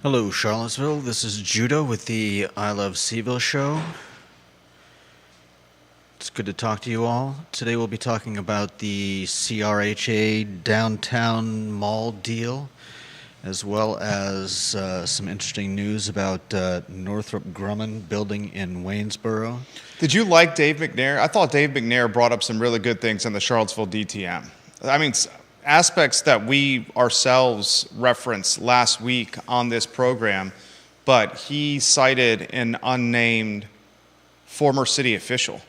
Hello, Charlottesville. This is Judah with the I Love Seville show. It's good to talk to you all. Today we'll be talking about the CRHA downtown mall deal, as well as some interesting news about Northrop Grumman building in Waynesboro. Did you like Dave McNair? I thought Dave McNair brought up some really good things in the Charlottesville DTM. I mean, aspects that we ourselves referenced last week on this program, but he cited an unnamed former city official.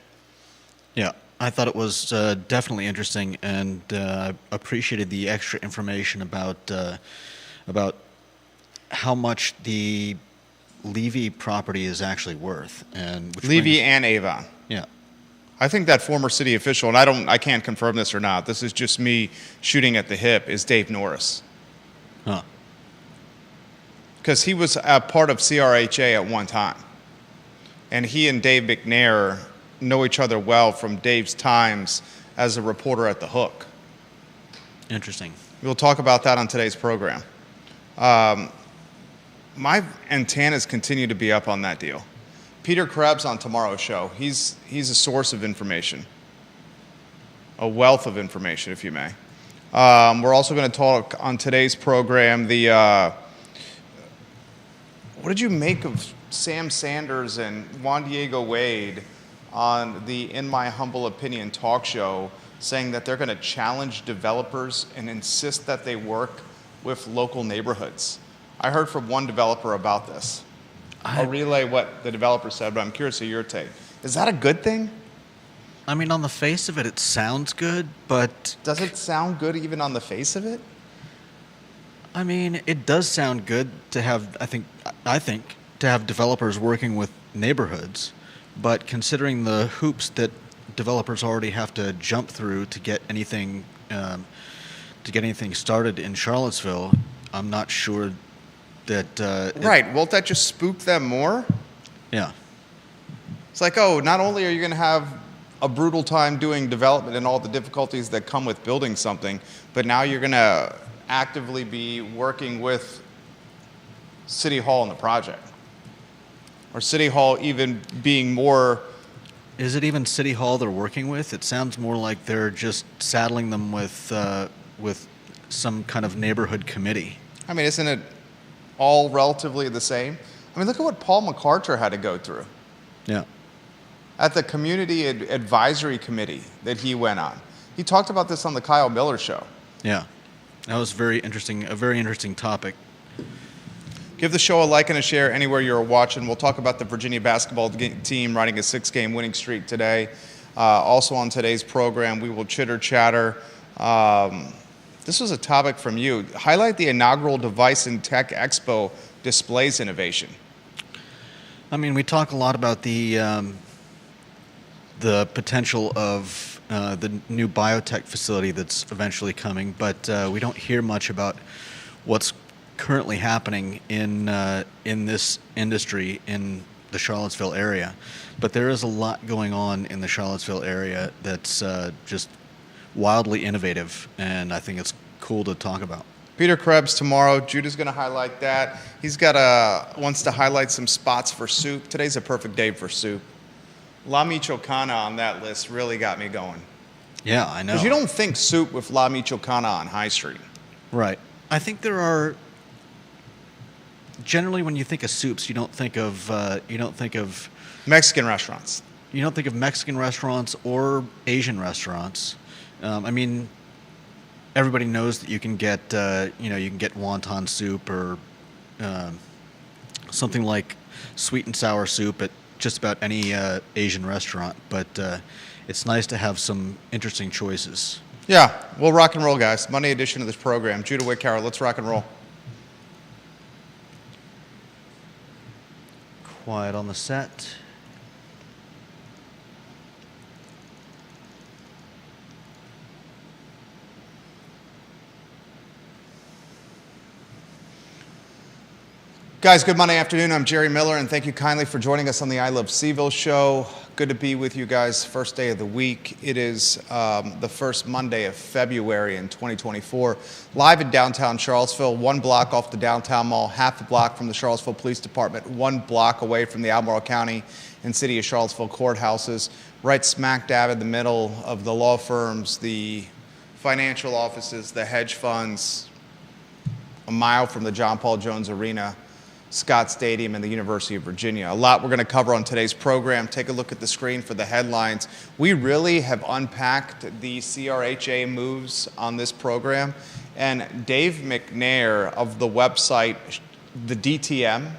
Yeah, I thought it was definitely interesting, and appreciated the extra information about how much the Levy property is actually worth, and Levy and Avon. Yeah. I think that former city official, and I can't confirm this or not, this is just me shooting at the hip, is Dave Norris. Huh. Because he was a part of CRHA at one time. And he and Dave McNair know each other well from Dave's times as a reporter at The Hook. Interesting. We'll talk about that on today's program. My antennas continue to be up on that deal. Peter Krebs on tomorrow's show, he's a source of information, a wealth of information, if you may. We're also going to talk on today's program what did you make of Sam Sanders and Juan Diego Wade on the In My Humble Opinion talk show, saying that they're going to challenge developers and insist that they work with local neighborhoods? I heard from one developer about this. I'll relay what the developer said, but I'm curious of your take. Is that a good thing? I mean, on the face of it, it sounds good, but... Does it sound good even on the face of it? I mean, it does sound good to have, I think, to have developers working with neighborhoods, but considering the hoops that developers already have to jump through to get anything started in Charlottesville, I'm not sure that... Right. Won't that just spook them more? Yeah. It's like, oh, not only are you going to have a brutal time doing development and all the difficulties that come with building something, but now you're going to actively be working with City Hall in the project. Or City Hall even being more... Is it even City Hall they're working with? It sounds more like they're just saddling them with some kind of neighborhood committee. I mean, isn't it all relatively the same? I mean, look at what Paul McCarter had to go through. Yeah. At the community advisory committee that he went on. He talked about this on the Kyle Miller show. Yeah. That was a very interesting topic. Give the show a like and a share anywhere you're watching. We'll talk about the Virginia basketball team riding a 6-game winning streak today. Also on today's program, we will chitter-chatter. This was a topic from you. Highlight the inaugural Device and Tech Expo displays innovation. I mean, we talk a lot about the potential of the new biotech facility that's eventually coming, but we don't hear much about what's currently happening in this industry in the Charlottesville area. But there is a lot going on in the Charlottesville area that's just wildly innovative, and I think it's cool to talk about. Peter Krebs tomorrow. Judah's going to highlight that. He's wants to highlight some spots for soup. Today's a perfect day for soup. La Michoacana on that list really got me going. Yeah, I know. Because you don't think soup with La Michoacana on High Street. Right. I think there are... Generally, when you think of soups, you don't think of Mexican restaurants. You don't think of Mexican restaurants or Asian restaurants. I mean, everybody knows that you can get wonton soup or something like sweet and sour soup at just about any Asian restaurant. But it's nice to have some interesting choices. Yeah, we'll rock and roll, guys. Monday edition of this program. Judah Wickhauer, let's rock and roll. Quiet on the set. Guys, good Monday afternoon. I'm Jerry Miller, and thank you kindly for joining us on the I Love Seville show. Good to be with you guys. First day of the week. It is the first Monday of February in 2024. Live in downtown Charlottesville, 1 block off the downtown mall, half a block from the Charlottesville Police Department, 1 block away from the Albemarle County and City of Charlottesville courthouses, right smack dab in the middle of the law firms, the financial offices, the hedge funds, a mile from the John Paul Jones Arena, Scott Stadium, and the University of Virginia. A lot we're going to cover on today's program. Take a look at the screen for the headlines. We really have unpacked the CRHA moves on this program. And Dave McNair of the website, the DTM,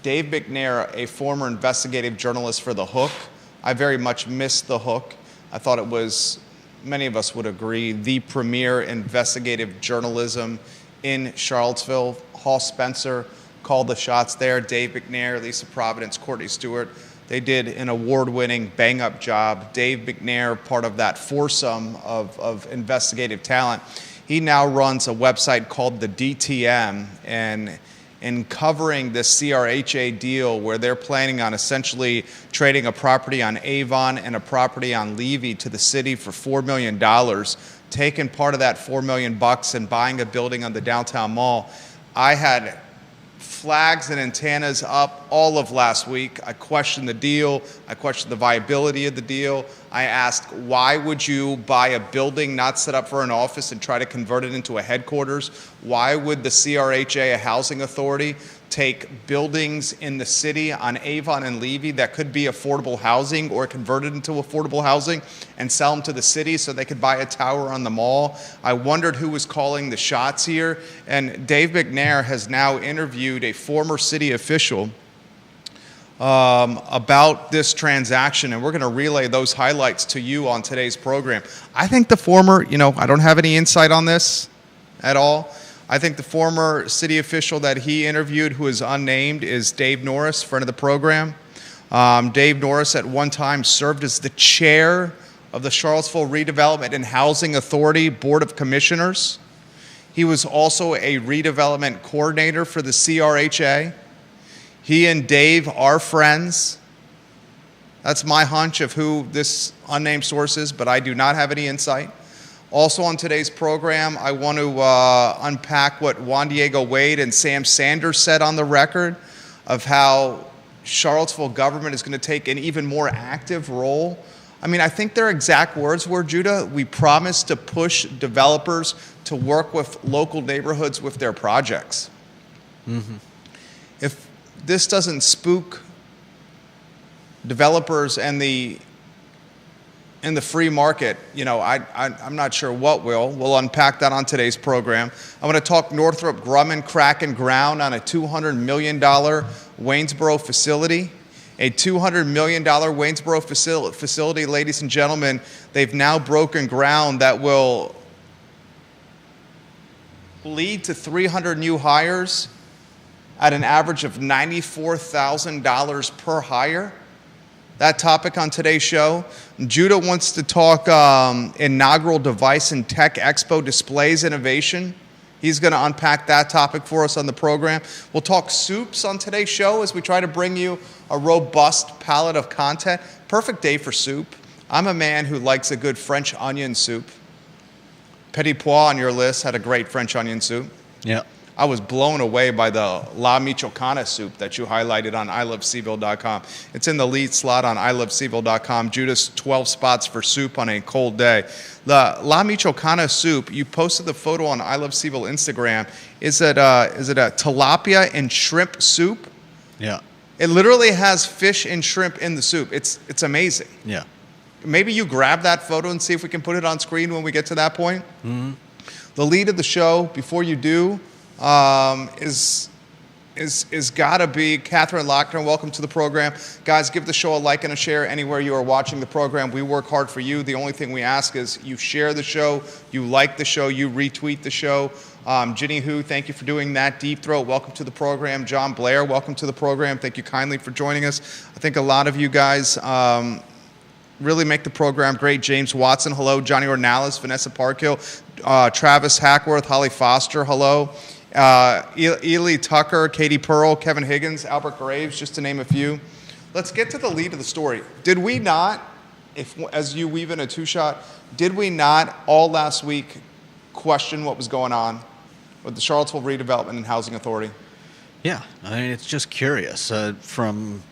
Dave McNair, a former investigative journalist for The Hook. I very much missed The Hook. I thought it was, many of us would agree, the premier investigative journalism in Charlottesville. Hall Spencer called the shots there. Dave McNair, Lisa Providence, Courtney Stewart. They did an award-winning bang-up job. Dave McNair, part of that foursome of investigative talent. He now runs a website called the DTM, and in covering this CRHA deal where they're planning on essentially trading a property on Avon and a property on Levy to the city for $4 million, taking part of that $4 million and buying a building on the downtown mall. I had flags and antennas up all of last week. I questioned the deal. I questioned the viability of the deal. I asked, why would you buy a building not set up for an office and try to convert it into a headquarters? Why would the CRHA, a housing authority, take buildings in the city on Avon and Levy that could be affordable housing or converted into affordable housing and sell them to the city so they could buy a tower on the mall? I wondered who was calling the shots here. And Dave McNair has now interviewed a former city official about this transaction, and we're going to relay those highlights to you on today's program. I think the former, I don't have any insight on this at all. I think the former city official that he interviewed, who is unnamed, is Dave Norris, friend of the program. Dave Norris at one time served as the chair of the Charlottesville Redevelopment and Housing Authority Board of Commissioners. He was also a redevelopment coordinator for the CRHA. He and Dave are friends. That's my hunch of who this unnamed source is, but I do not have any insight. Also on today's program, I want to unpack what Juan Diego Wade and Sam Sanders said on the record of how Charlottesville government is going to take an even more active role. I mean, I think their exact words were, Judah, we promise to push developers to work with local neighborhoods with their projects. Mm-hmm. If this doesn't spook developers and the free market, I'm not sure what will. We'll unpack that on today's program. I'm going to talk Northrop Grumman cracking ground on a $200 million Waynesboro facility. A $200 million Waynesboro facility, ladies and gentlemen, they've now broken ground that will lead to 300 new hires at an average of $94,000 per hire. That topic on today's show. Judah wants to talk inaugural Device and Tech Expo displays innovation. He's going to unpack that topic for us on the program. We'll talk soups on today's show as we try to bring you a robust palette of content. Perfect day for soup. I'm a man who likes a good French onion soup. Petit Pois on your list had a great French onion soup. Yeah. I was blown away by the La Michoacana soup that you highlighted on iloveseville.com. It's in the lead slot on iloveseville.com. Judah's 12 spots for soup on a cold day. The La Michoacana soup, you posted the photo on I Love Seville Instagram. Is it a tilapia and shrimp soup? Yeah. It literally has fish and shrimp in the soup. It's amazing. Yeah. Maybe you grab that photo and see if we can put it on screen when we get to that point. Mm-hmm. The lead of the show, before you do, is got to be Catherine Lochner. Welcome to the program. Guys, give the show a like and a share anywhere you are watching the program. We work hard for you. The only thing we ask is you share the show, you like the show, you retweet the show. Ginny Hu, thank you for doing that. Deep Throat, welcome to the program. John Blair, welcome to the program. Thank you kindly for joining us. I think a lot of you guys really make the program great. James Watson, hello. Johnny Ornalis, Vanessa Parkhill, Travis Hackworth, Holly Foster, hello. Ely Tucker, Katie Pearl, Kevin Higgins, Albert Graves, just to name a few. Let's get to the lead of the story. Did we not, as you weave in a two-shot, did we not all last week question what was going on with the Charlottesville Redevelopment and Housing Authority? Yeah, I mean, it's just curious from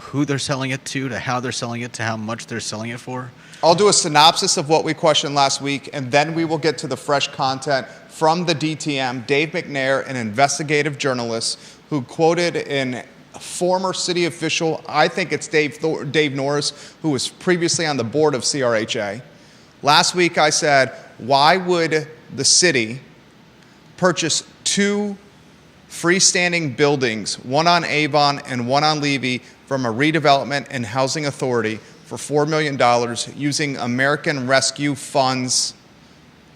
who they're selling it to how they're selling it to how much they're selling it for. I'll do a synopsis of what we questioned last week, and then we will get to the fresh content from the DTM, Dave McNair, an investigative journalist who quoted a former city official, I think it's Dave Norris, who was previously on the board of CRHA. Last week I said, why would the city purchase two freestanding buildings, one on Avon and one on Levy, from a redevelopment and housing authority for $4 million using American Rescue Funds,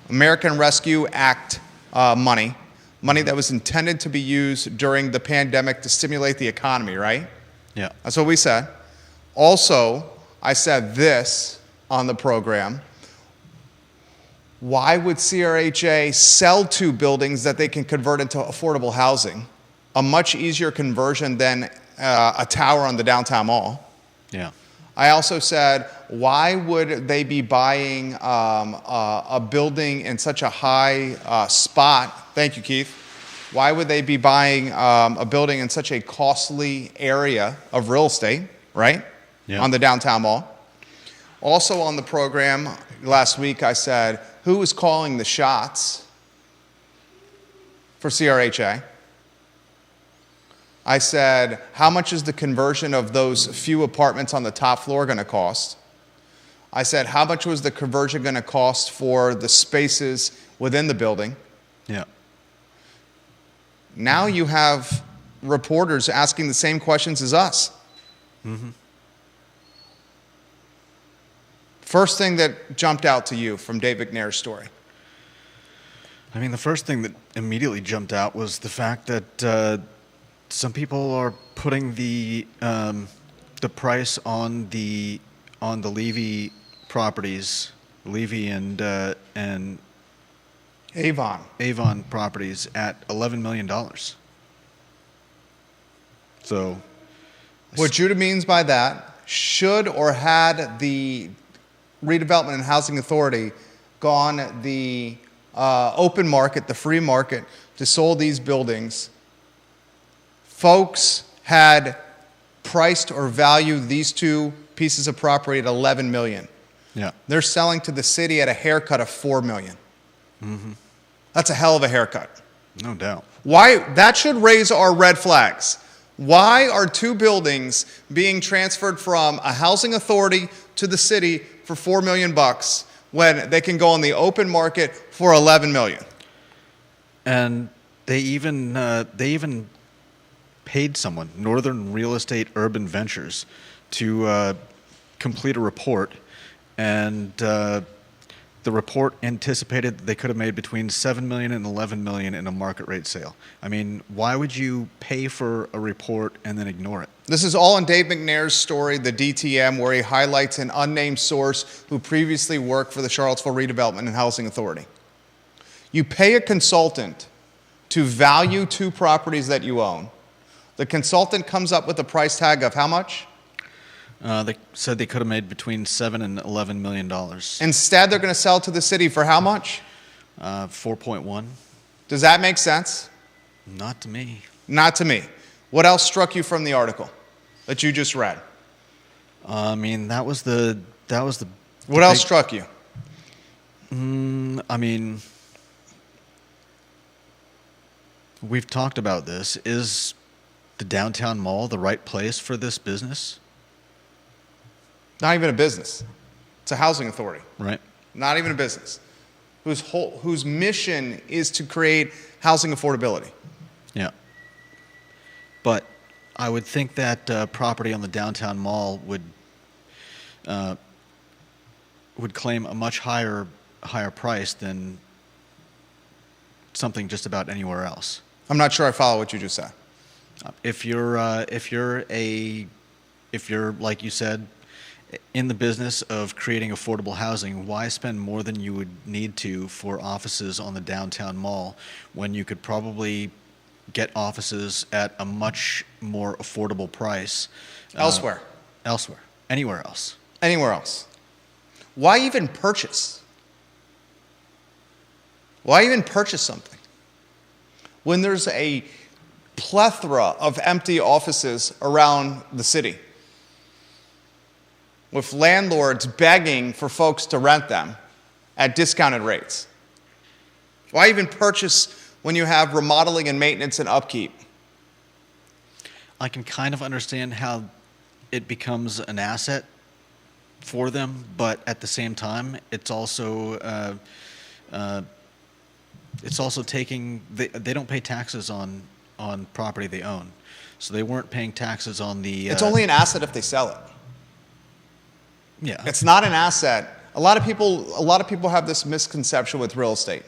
American Rescue Act money that was intended to be used during the pandemic to stimulate the economy, right? Yeah. That's what we said. Also, I said this on the program. Why would CRHA sell two buildings that they can convert into affordable housing? A much easier conversion than a tower on the downtown mall. Yeah. I also said, why would they be buying a building in such a high spot? Thank you, Keith. Why would they be buying a building in such a costly area of real estate, right? Yeah. On the downtown mall. Also on the program last week, I said, who is calling the shots for CRHA? I said, how much is the conversion of those few apartments on the top floor going to cost? I said, how much was the conversion going to cost for the spaces within the building? Yeah. Now you have reporters asking the same questions as us. Mm-hmm. First thing that jumped out to you from Dave McNair's story. I mean, the first thing that immediately jumped out was the fact that some people are putting the price on the Levy properties, Levy and Avon properties at $11 million. So, what Judah means by that, should or had the Redevelopment and Housing Authority gone the open market, the free market, to sold these buildings, folks had priced or valued these two pieces of property at $11 million. yeah. They're selling to the city at a haircut of $4 million. Mm-hmm. That's a hell of a haircut. No doubt. Why? That should raise our red flags. Why are two buildings being transferred from a housing authority to the city for $4 million when they can go on the open market for $11 million? And they even paid someone, Northern Real Estate Urban Ventures, to complete a report, and the report anticipated that they could have made between $7 million and $11 million in a market rate sale. I mean, why would you pay for a report and then ignore it? This is all in Dave McNair's story, the DTM, where he highlights an unnamed source who previously worked for the Charlottesville Redevelopment and Housing Authority. You pay a consultant to value two properties that you own. The consultant comes up with a price tag of how much? They said they could have made between $7 and $11 million. Instead, they're going to sell to the city for how much? 4.1. Does that make sense? Not to me. Not to me. What else struck you from the article that you just read? I mean, that was the. What else struck you? I mean, we've talked about this. Is the downtown mall the right place for this business? Not even a business. It's a housing authority. Right. Not even a business. Whose mission is to create housing affordability. Yeah. But I would think that property on the downtown mall would claim a much higher price than something just about anywhere else. I'm not sure I follow what you just said. If you're like you said, in the business of creating affordable housing, why spend more than you would need to for offices on the downtown mall when you could probably get offices at a much more affordable price Elsewhere. anywhere else. Anywhere else. Why even purchase? Why even purchase something when there's a plethora of empty offices around the city with landlords begging for folks to rent them at discounted rates? Why even purchase when you have remodeling and maintenance and upkeep? I can kind of understand how it becomes an asset for them, but at the same time, it's also taking. They don't pay taxes on property they own, so they weren't paying taxes on the. It's only an asset if they sell it. Yeah. It's not an asset. A lot of people have this misconception with real estate.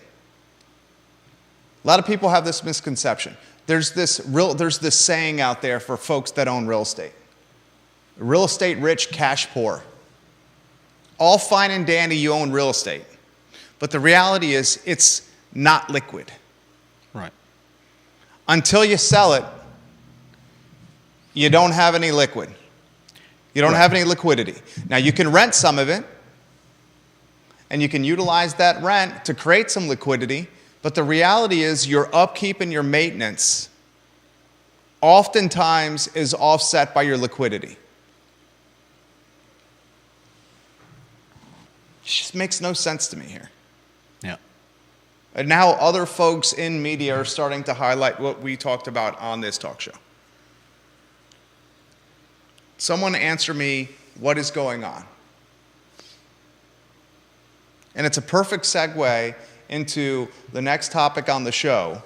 A lot of people have this misconception. There's this saying out there for folks that own real estate. Real estate rich, cash poor. All fine and dandy, you own real estate. But the reality is it's not liquid. Right. Until you sell it, you don't have any liquid. You don't have any liquidity. Now, you can rent some of it, and you can utilize that rent to create some liquidity, but the reality is your upkeep and your maintenance oftentimes is offset by your liquidity. It just makes no sense to me here. Yeah. And now other folks in media are starting to highlight what we talked about on this talk show. Someone answer me, what is going on? And it's a perfect segue into the next topic on the show,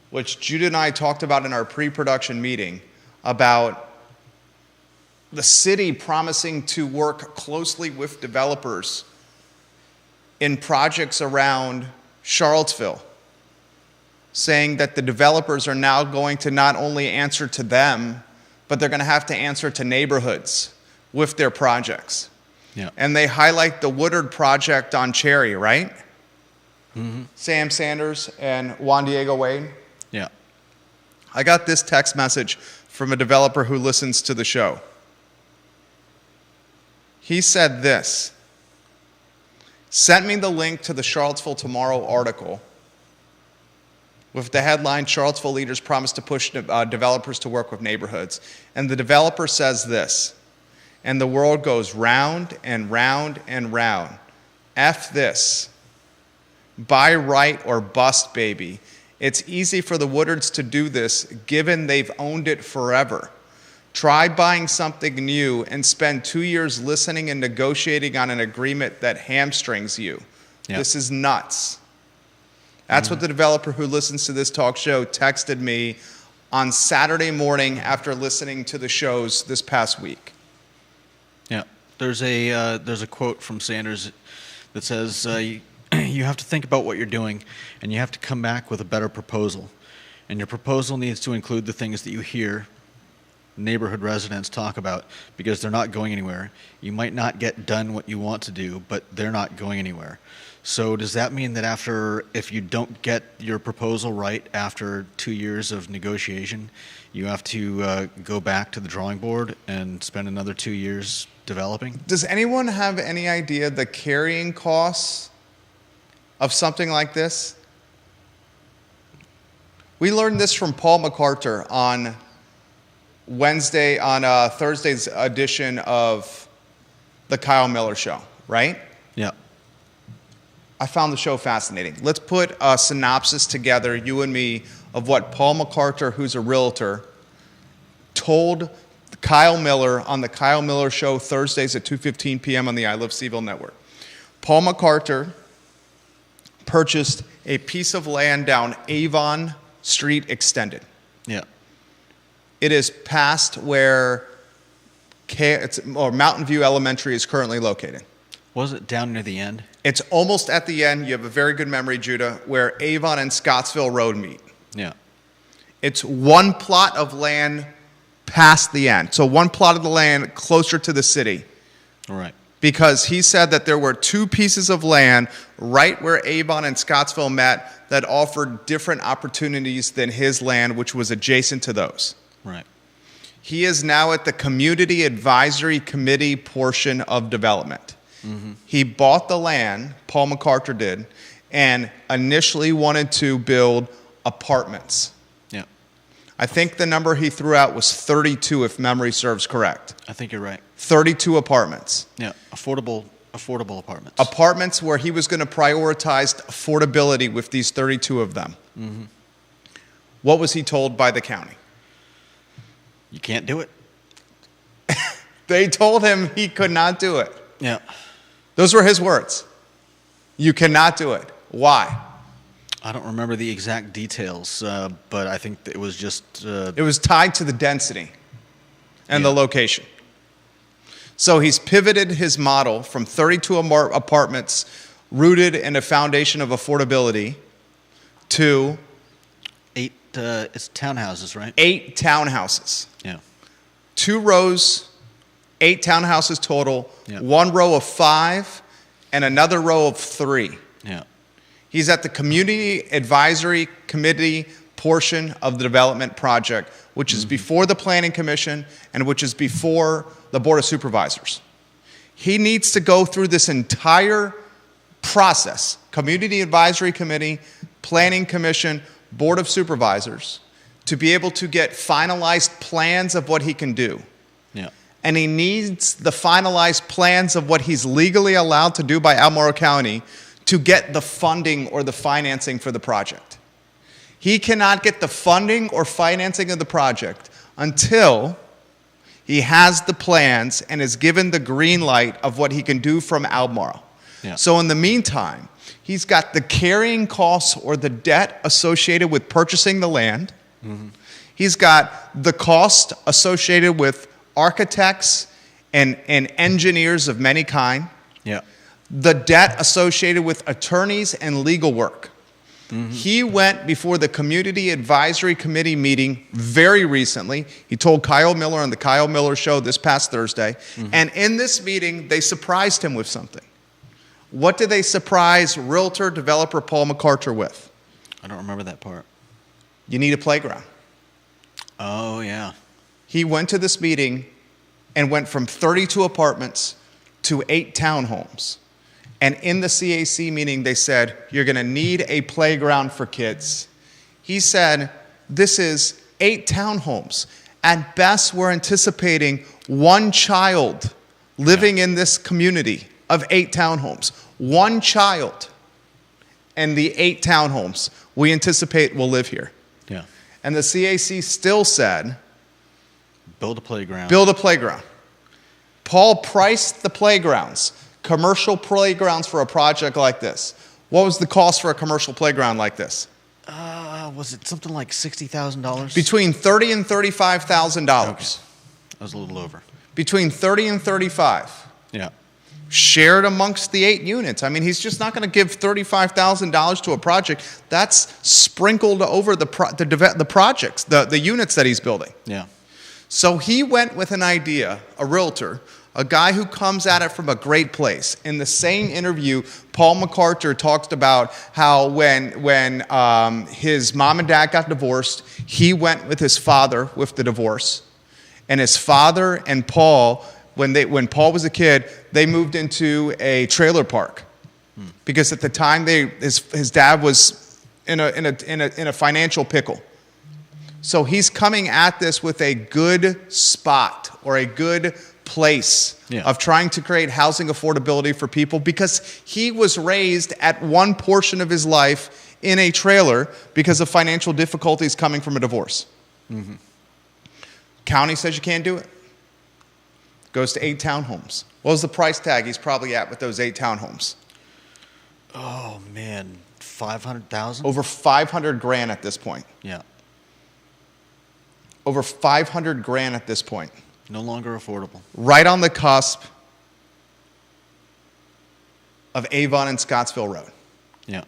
which Judah and I talked about in our pre-production meeting, about the city promising to work closely with developers in projects around Charlottesville, saying that the developers are now going to not only answer to them, but they're going to have to answer to neighborhoods with their projects. Yeah. And they highlight the Woodard project on Cherry, right? Mm-hmm. Sam Sanders and Juan Diego Wade. Yeah. I got this text message from a developer who listens to the show. He said this: sent me the link to the Charlottesville Tomorrow article with the headline, Charlottesville leaders promise to push developers to work with neighborhoods. And the developer says this: and the world goes round and round and round. F this. Buy right or bust, baby. It's easy for the Woodards to do this, given they've owned it forever. Try buying something new and spend 2 years listening and negotiating on an agreement that hamstrings you. Yep. This is nuts. That's what the developer who listens to this talk show texted me on Saturday morning after listening to the shows this past week. Yeah. There's a quote from Sanders that says, you have to think about what you're doing, and you have to come back with a better proposal. And your proposal needs to include the things that you hear neighborhood residents talk about, because they're not going anywhere. You might not get done what you want to do, but they're not going anywhere. So does that mean that if you don't get your proposal right after 2 years of negotiation, you have to go back to the drawing board and spend another 2 years developing? Does anyone have any idea the carrying costs of something like this? We learned this from Paul MacArthur on Thursday's edition of the Kyle Miller Show, right? Yeah. I found the show fascinating. Let's put a synopsis together, you and me, of what Paul MacArthur, who's a realtor, told Kyle Miller on the Kyle Miller Show Thursdays at 2:15 p.m. on the I Love Seville network. Paul MacArthur purchased a piece of land down Avon Street Extended. Yeah. It is past where Mountain View Elementary is currently located. Was it down near the end? It's almost at the end. You have a very good memory, Judah, where Avon and Scottsville Road meet. Yeah. It's one plot of land past the end. So one plot of the land closer to the city. All right. Because he said that there were two pieces of land right where Avon and Scottsville met that offered different opportunities than his land, which was adjacent to those. Right. He is now at the Community Advisory Committee portion of development. He bought the land, Paul McCarter did, and initially wanted to build apartments. Yeah. I think the number he threw out was 32, if memory serves correct. I think you're right. 32 apartments. Yeah. Affordable apartments. Apartments where he was going to prioritize affordability with these 32 of them. What was he told by the county? You can't do it. They told him he could not do it. Yeah. Those were his words. You cannot do it. Why? I don't remember the exact details, but I think it was just. It was tied to the density and the Yeah. location. So he's pivoted his model from 32 apartments rooted in a foundation of affordability to 8. It's townhouses, right? 8 townhouses. Yeah. 2 rows, 8 townhouses total, Yeah. 1 row of 5, and another row of 3. Yeah. He's at the Community Advisory Committee portion of the development project, which is before the Planning Commission and which is before the Board of Supervisors. He needs to go through this entire process, Community Advisory Committee, Planning Commission, Board of Supervisors, to be able to get finalized plans of what he can do. Yeah. And he needs the finalized plans of what he's legally allowed to do by Albemarle County to get the funding or the financing for the project. He cannot get the funding or financing of the project until he has the plans and is given the green light of what he can do from Albemarle. Yeah. So in the meantime, he's got the carrying costs or the debt associated with purchasing the land. He's got the cost associated with architects and engineers of many kind, Yeah. the debt associated with attorneys and legal work. He went before the Community Advisory Committee meeting very recently. He told Kyle Miller on the Kyle Miller Show this past Thursday. And in this meeting, they surprised him with something. What did they surprise realtor developer Paul McCarter with? I don't remember that part. You need a playground. Oh, yeah. He went to this meeting and went from 32 apartments to 8 townhomes. And in the CAC meeting, they said, you're going to need a playground for kids. He said, this is 8 townhomes. At best, we're anticipating 1 child living in this community of 8 townhomes. 1 child and the 8 townhomes we anticipate will live here. Yeah. And the CAC still said, Build a playground. build a playground. Paul priced the playgrounds, commercial playgrounds for a project like this. What was the cost for a commercial playground like this? Was it something like $60,000? Between $30,000 and $35,000. Okay. That was a little over. Between 30 and 35. Yeah. Shared amongst the 8 units. I mean, he's just not going to give $35,000 to a project. That's sprinkled over the projects, the units that he's building. Yeah. So he went with an idea, a realtor, a guy who comes at it from a great place. In the same interview, Paul McCarter talked about how when his mom and dad got divorced, he went with his father with the divorce. And his father and Paul, when Paul was a kid, they moved into a trailer park. Because at the time his dad was in a financial pickle. So he's coming at this with a good spot or a good place of trying to create housing affordability for people because he was raised at one portion of his life in a trailer because of financial difficulties coming from a divorce. County says you can't do it. Goes to 8 townhomes. What was the price tag he's probably at with those 8 townhomes? Oh, man. 500,000? Over $500,000 at this point. Yeah. Over $500,000 at this point. No longer affordable. Right on the cusp of Avon and Scottsville Road. Yeah.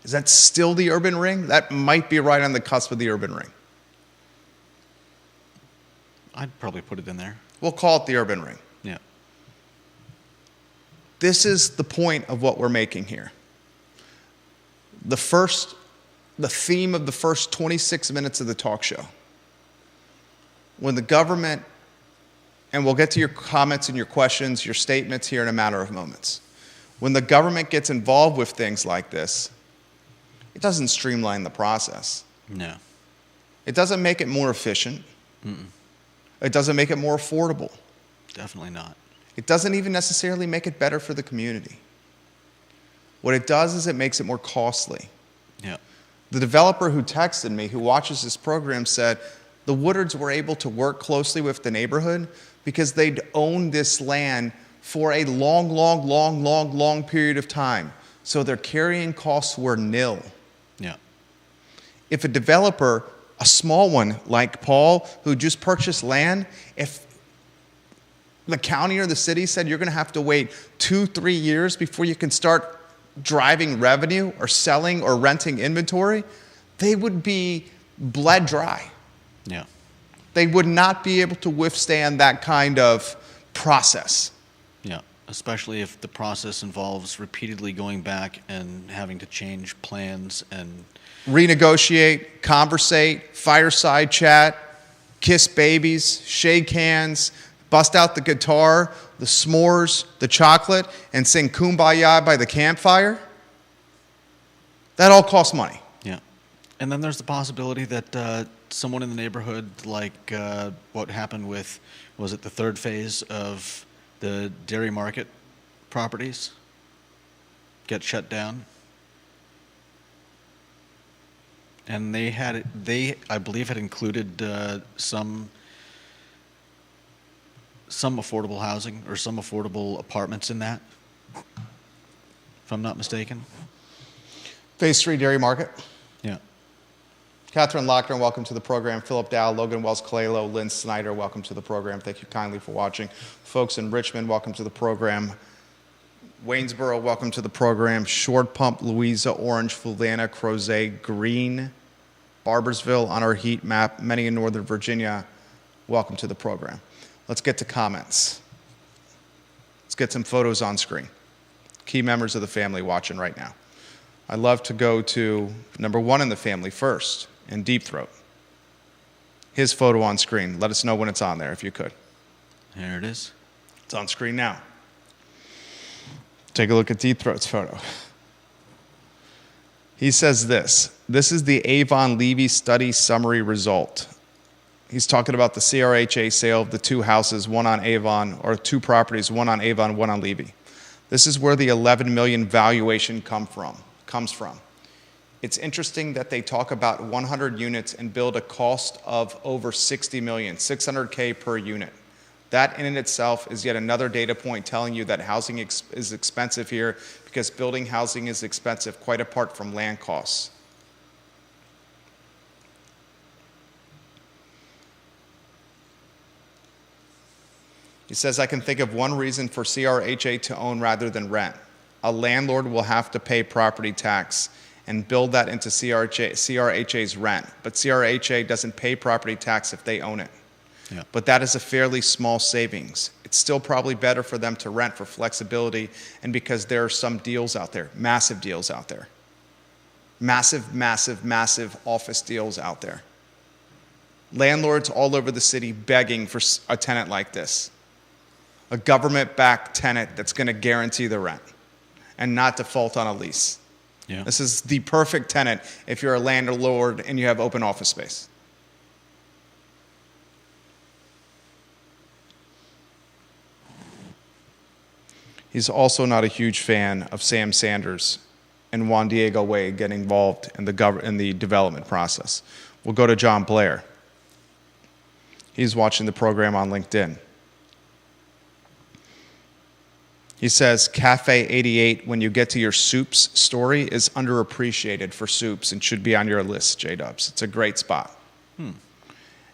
Is that still the urban ring? That might be right on the cusp of the urban ring. I'd probably put it in there. We'll call it the urban ring. Yeah. This is the point of what we're making here. The theme of the first 26 minutes of the talk show. When the government, and we'll get to your comments and your questions, your statements here in a matter of moments. When the government gets involved with things like this, it doesn't streamline the process. No. It doesn't make it more efficient. It doesn't make it more affordable. Definitely not. It doesn't even necessarily make it better for the community. What it does is it makes it more costly. Yeah. The developer who texted me, who watches this program, said the Woodards were able to work closely with the neighborhood because they'd owned this land for a long period of time. So their carrying costs were nil. Yeah. If a developer, a small one like Paul, who just purchased land, if the county or the city said you're going to have to wait 2-3 years before you can start driving revenue or selling or renting inventory, they would be bled dry. Yeah. They would not be able to withstand that kind of process. Yeah. Especially if the process involves repeatedly going back and having to change plans and Renegotiate, conversate, fireside chat, kiss babies, shake hands, bust out the guitar, the s'mores, the chocolate, and sing Kumbaya by the campfire. That all costs money. yeah. And then there's the possibility that someone in the neighborhood, like what happened with, was it the third phase of the dairy market properties, get shut down. And they I believe had included some affordable housing or some affordable apartments in that, if I'm not mistaken. Phase 3 Dairy Market. Yeah. Catherine Lochner, welcome to the program. Philip Dow, Logan Wells Colelo, Lynn Snyder, welcome to the program. Thank you kindly for watching. Folks in Richmond, welcome to the program. Waynesboro, welcome to the program. Short Pump, Louisa, Orange, Fluvanna, Crozet, Green, Barbersville on our heat map, many in Northern Virginia, welcome to the program. Let's get to comments. Let's get some photos on screen. Key members of the family watching right now. I'd love to go to number 1 in the family first, in Deep Throat. His photo on screen. Let us know when it's on there, if you could. There it is. It's on screen now. Take a look at Deep Throat's photo. He says this is the Avon Levy study summary result. He's talking about the CRHA sale of the 2 houses, one on Avon, or 2 properties, one on Avon, one on Levy. This is where the $11 million valuation comes from. It's interesting that they talk about 100 units and build a cost of over $60 million, $600K per unit. That in itself is yet another data point telling you that housing is expensive here because building housing is expensive quite apart from land costs. He says, I can think of one reason for CRHA to own rather than rent. A landlord will have to pay property tax and build that into CRHA's rent, but CRHA doesn't pay property tax if they own it. Yeah. But that is a fairly small savings. It's still probably better for them to rent for flexibility and because there are some deals out there, massive deals out there. Massive office deals out there. Landlords all over the city begging for a tenant like this. A government-backed tenant that's going to guarantee the rent and not default on a lease. Yeah. This is the perfect tenant if you're a landlord and you have open office space. He's also not a huge fan of Sam Sanders and Juan Diego Wade getting involved in the development process. We'll go to John Blair. He's watching the program on LinkedIn. He says, Cafe 88, when you get to your soups story, is underappreciated for soups and should be on your list, J-Dubs. It's a great spot. And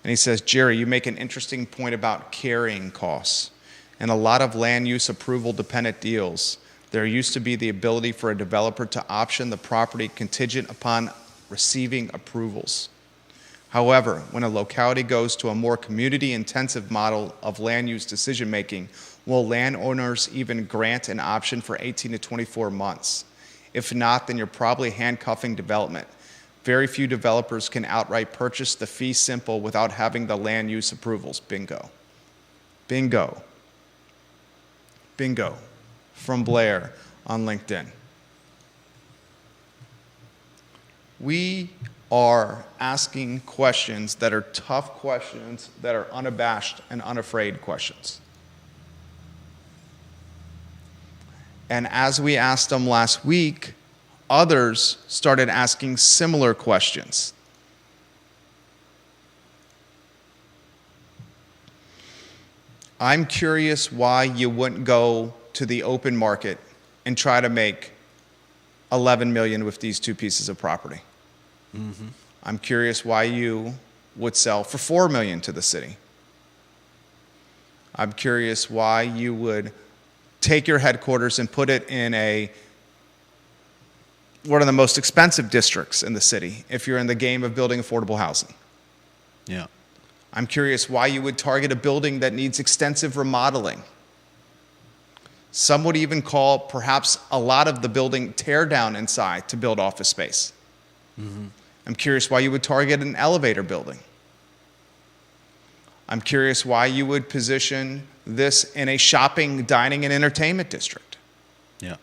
he says, Jerry, you make an interesting point about carrying costs. In a lot of land use approval dependent deals, there used to be the ability for a developer to option the property contingent upon receiving approvals. However, when a locality goes to a more community-intensive model of land use decision-making, Will landowners even grant an option for 18 to 24 months? If not, then you're probably handcuffing development. Very few developers can outright purchase the fee simple without having the land use approvals. Bingo. Bingo. Bingo. From Blair on LinkedIn. We are asking questions that are tough questions, that are unabashed and unafraid questions. And as we asked them last week, others started asking similar questions. I'm curious why you wouldn't go to the open market and try to make $11 million with these two pieces of property. Mm-hmm. I'm curious why you would sell for $4 million to the city. I'm curious why you would take your headquarters and put it in one of the most expensive districts in the city if you're in the game of building affordable housing. Yeah. I'm curious why you would target a building that needs extensive remodeling. Some would even call perhaps a lot of the building tear down inside to build office space. Mm-hmm. I'm curious why you would target an elevator building. I'm curious why you would position this in a shopping, dining, and entertainment district. Yeah.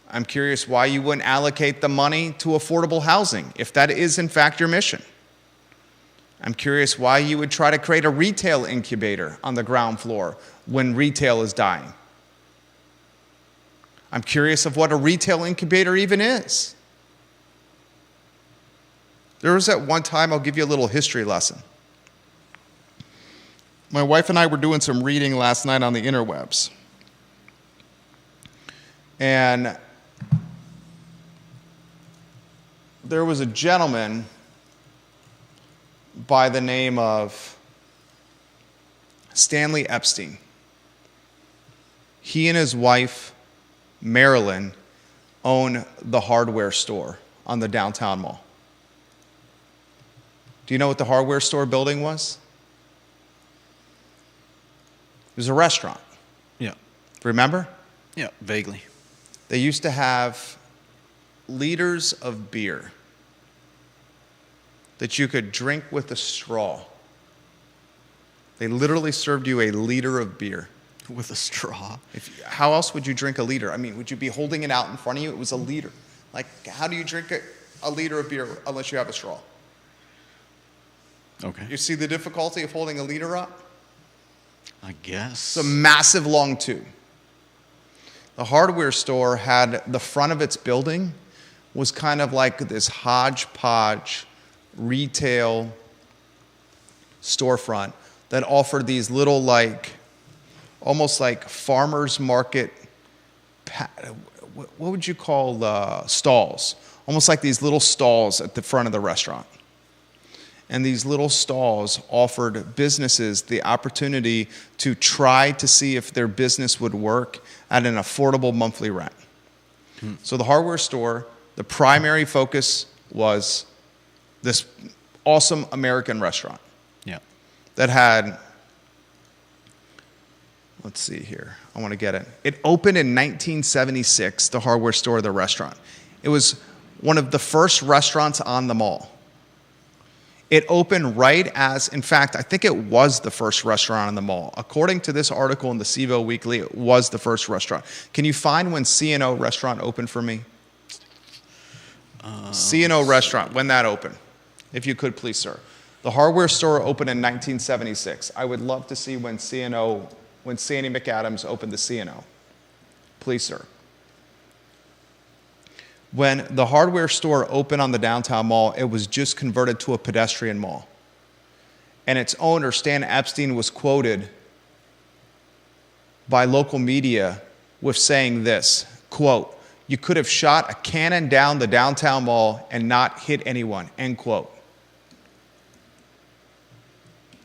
I'm curious why you wouldn't allocate the money to affordable housing if that is in fact your mission. I'm curious why you would try to create a retail incubator on the ground floor when retail is dying. I'm curious of what a retail incubator even is. There was at one time, I'll give you a little history lesson. My wife and I were doing some reading last night on the interwebs. And there was a gentleman by the name of Stanley Epstein. He and his wife, Marilyn, own the hardware store on the downtown mall. Do you know what the hardware store building was? It was a restaurant. Yeah. Remember? Yeah, vaguely. They used to have liters of beer that you could drink with a straw. They literally served you a liter of beer. With a straw? How else would you drink a liter? I mean, would you be holding it out in front of you? It was a liter. Like, how do you drink a liter of beer unless you have a straw? Okay. You see the difficulty of holding a liter up? I guess. It's a massive long tube. The hardware store had the front of its building was kind of like this hodgepodge retail storefront that offered these little almost like farmers market, what would you call stalls? Almost like these little stalls at the front of the restaurant. And these little stalls offered businesses the opportunity to try to see if their business would work at an affordable monthly rent. So the hardware store, the primary focus was this awesome American restaurant. Yeah. That had, let's see here, I want to get it. It opened in 1976, the hardware store, the restaurant. It was one of the first restaurants on the mall. It opened right as, in fact, I think it was the first restaurant on the mall. According to this article in the CVille Weekly, it was the first restaurant. Can you find when C&O Restaurant opened for me? C&O Restaurant, when that opened. If you could, please, sir. The hardware store opened in 1976. I would love to see when Sandy McAdams opened the C&O. Please, sir. When the hardware store opened on the downtown mall, it was just converted to a pedestrian mall. And its owner, Stan Epstein, was quoted by local media with saying this, quote, "You could have shot a cannon down the downtown mall and not hit anyone," end quote.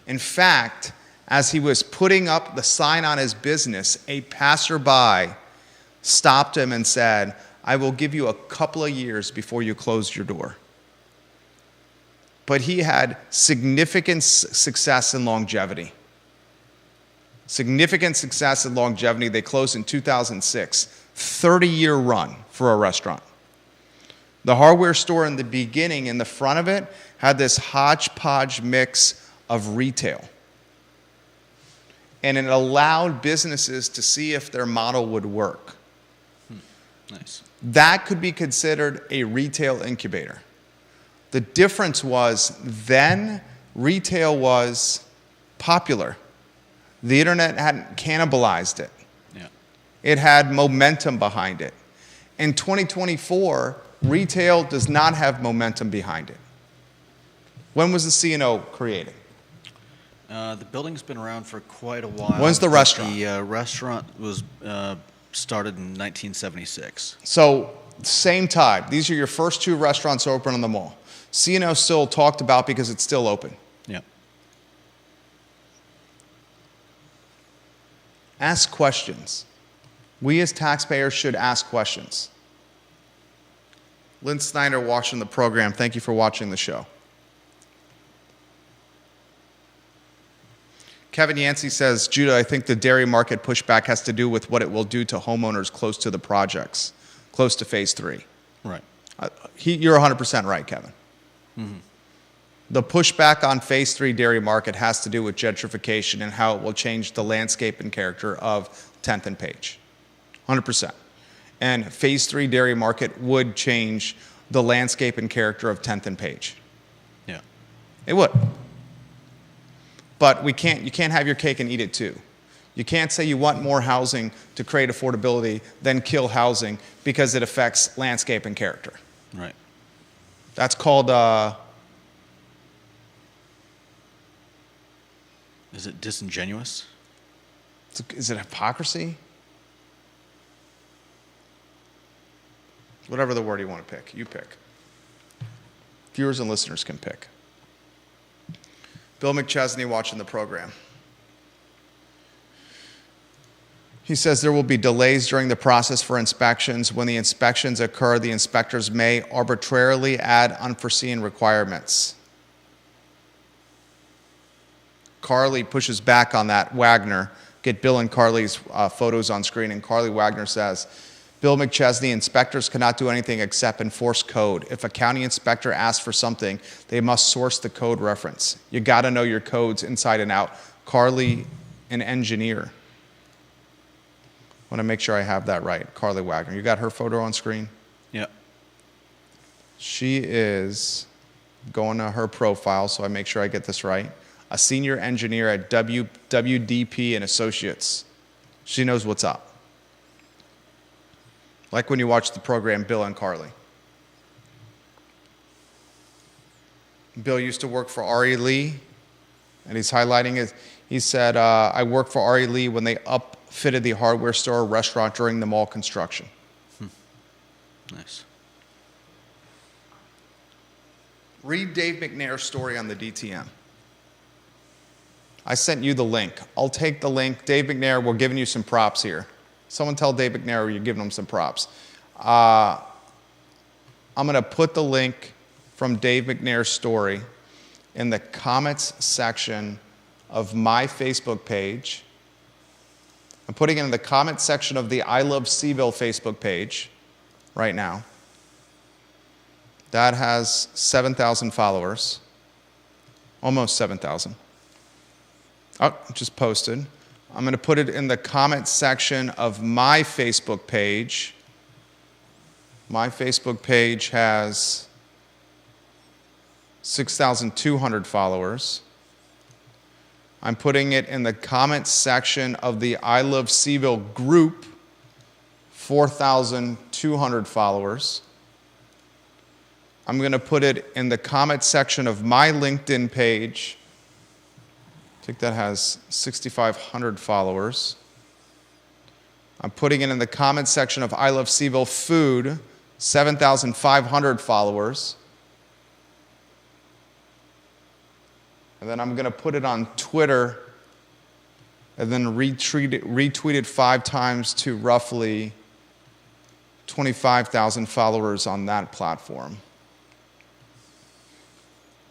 In fact, as he was putting up the sign on his business, a passerby stopped him and said, "I will give you a couple of years before you close your door." But he had significant success and longevity. Significant success and longevity. They closed in 2006. 30-year run for a restaurant. The hardware store in the beginning, in the front of it, had this hodgepodge mix of retail. And it allowed businesses to see if their model would work. Nice. That could be considered a retail incubator. The difference was then retail was popular. The internet hadn't cannibalized it. Yeah. It had momentum behind it. In 2024, retail does not have momentum behind it. When was the C&O created? The building's been around for quite a while. When's the but restaurant? The restaurant was started in 1976. So, same time. These are your first two restaurants open on the mall. C&O still talked about because it's still open. Yeah. Ask questions. We as taxpayers should ask questions. Lynn Snyder watching the program. Thank you for watching the show. Kevin Yancey says, Judah, I think the dairy market pushback has to do with what it will do to homeowners close to the projects, close to phase 3. Right. You're 100% right, Kevin. Mm-hmm. The pushback on phase 3 dairy market has to do with gentrification and how it will change the landscape and character of 10th and Page. 100%. And phase 3 dairy market would change the landscape and character of 10th and Page. Yeah. It would. But you can't have your cake and eat it too. You can't say you want more housing to create affordability, then kill housing because it affects landscape and character. Right. That's called, Is it disingenuous? is it hypocrisy? Whatever the word you want to pick, you pick. Viewers and listeners can pick. Bill McChesney watching the program. He says there will be delays during the process for inspections. When the inspections occur, the inspectors may arbitrarily add unforeseen requirements. Carly pushes back on that. Wagner, get Bill and Carly's photos on screen. And Carly Wagner says, Bill McChesney, inspectors cannot do anything except enforce code. If a county inspector asks for something, they must source the code reference. You got to know your codes inside and out. Carly, an engineer. I want to make sure I have that right. Carly Wagner. You got her photo on screen? Yeah. She is going to her profile, so I make sure I get this right. A senior engineer at WDP and Associates. She knows what's up. Like when you watch the program Bill and Carly. Bill used to work for R.E. Lee, and he's highlighting it. He said, I worked for R.E. Lee when they upfitted the hardware store restaurant during the mall construction. Nice. Read Dave McNair's story on the DTM. I sent you the link. I'll take the link. Dave McNair, we're giving you some props here. Someone tell Dave McNair you're giving him some props. I'm going to put the link from Dave McNair's story in the comments section of my Facebook page. I'm putting it in the comments section of the I Love Seville Facebook page right now. That has 7,000 followers. Almost 7,000. Oh, just posted. I'm going to put it in the comment section of my Facebook page. My Facebook page has 6,200 followers. I'm putting it in the comment section of the I Love Seville group, 4,200 followers. I'm going to put it in the comment section of my LinkedIn page. I think that has 6,500 followers. I'm putting it in the comment section of I Love Seville Food, 7,500 followers. And then I'm going to put it on Twitter and then retweet it 5 times to roughly 25,000 followers on that platform.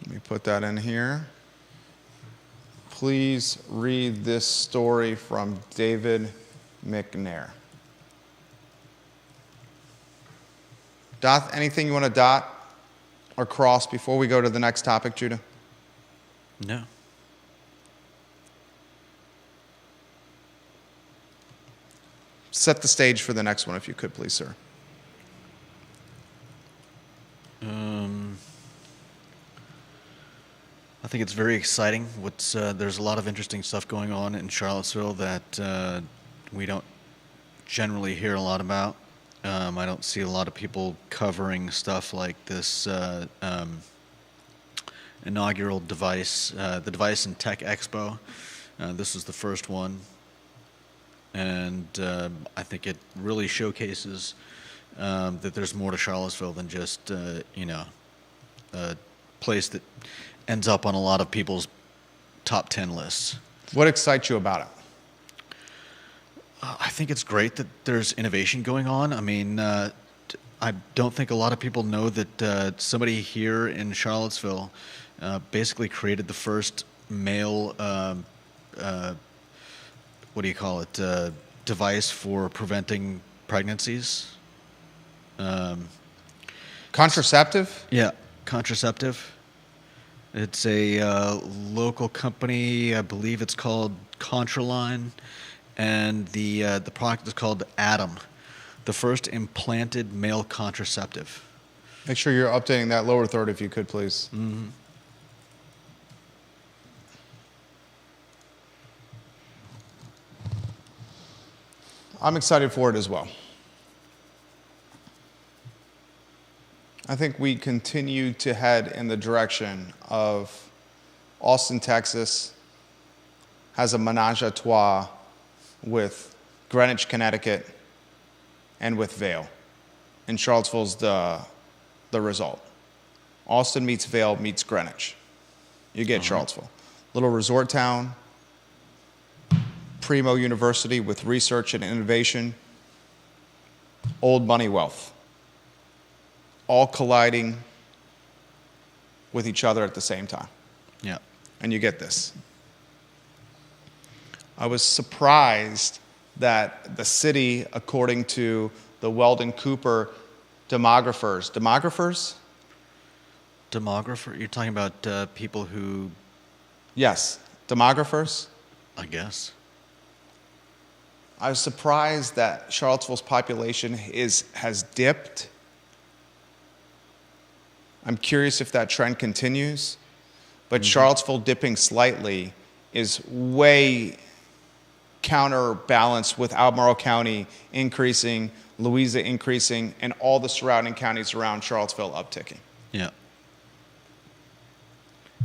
Let me put that in here. please read this story from David McNair. Anything you want to dot or cross before we go to the next topic, Judah? No. Set the stage for the next one, if you could, please, sir. I think it's very exciting. There's a lot of interesting stuff going on in Charlottesville that we don't generally hear a lot about. I don't see a lot of people covering stuff like this inaugural the Device and Tech Expo. This is the first one, and I think it really showcases that there's more to Charlottesville than just a place that ends up on a lot of people's top 10 lists. What excites you about it? I think it's great that there's innovation going on. I mean, I don't think a lot of people know that somebody here in Charlottesville basically created the first male, device for preventing pregnancies. Contraceptive? Yeah, contraceptive. It's a local company. I believe it's called Contraline, and the product is called Atom, the first implanted male contraceptive. Make sure you're updating that lower third if you could, please. Mm-hmm. I'm excited for it as well. I think we continue to head in the direction of Austin, Texas has a menage a trois with Greenwich, Connecticut, and with Vail. And Charlottesville's the result. Austin meets Vail meets Greenwich. You get Charlottesville. Little resort town, primo university with research and innovation, old money wealth, all colliding with each other at the same time. Yeah. And you get this. I was surprised that the city, according to the Weldon Cooper demographers, Demographer? You're talking about people who, yes, demographers. I guess. I was surprised that Charlottesville's population has dipped. I'm curious if that trend continues, but Charlottesville dipping slightly is way counterbalanced with Albemarle County increasing, Louisa increasing, and all the surrounding counties around Charlottesville upticking. Yeah.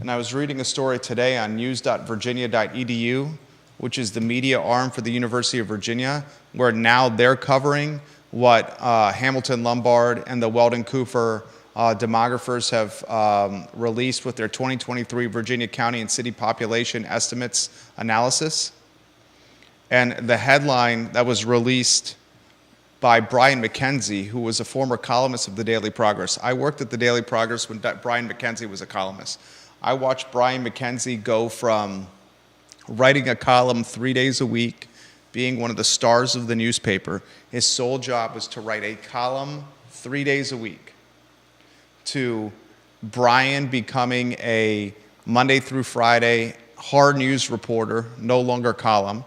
And I was reading a story today on news.virginia.edu, which is the media arm for the University of Virginia, where now they're covering what Hamilton Lombard and the Weldon Cooper demographers have released with their 2023 Virginia County and City Population Estimates Analysis. And the headline that was released by Brian McKenzie, who was a former columnist of the Daily Progress. I worked at the Daily Progress when Brian McKenzie was a columnist. I watched Brian McKenzie go from writing a column 3 days a week, being one of the stars of the newspaper. His sole job was to write a column 3 days a week, to Brian becoming a Monday through Friday hard news reporter, no longer column,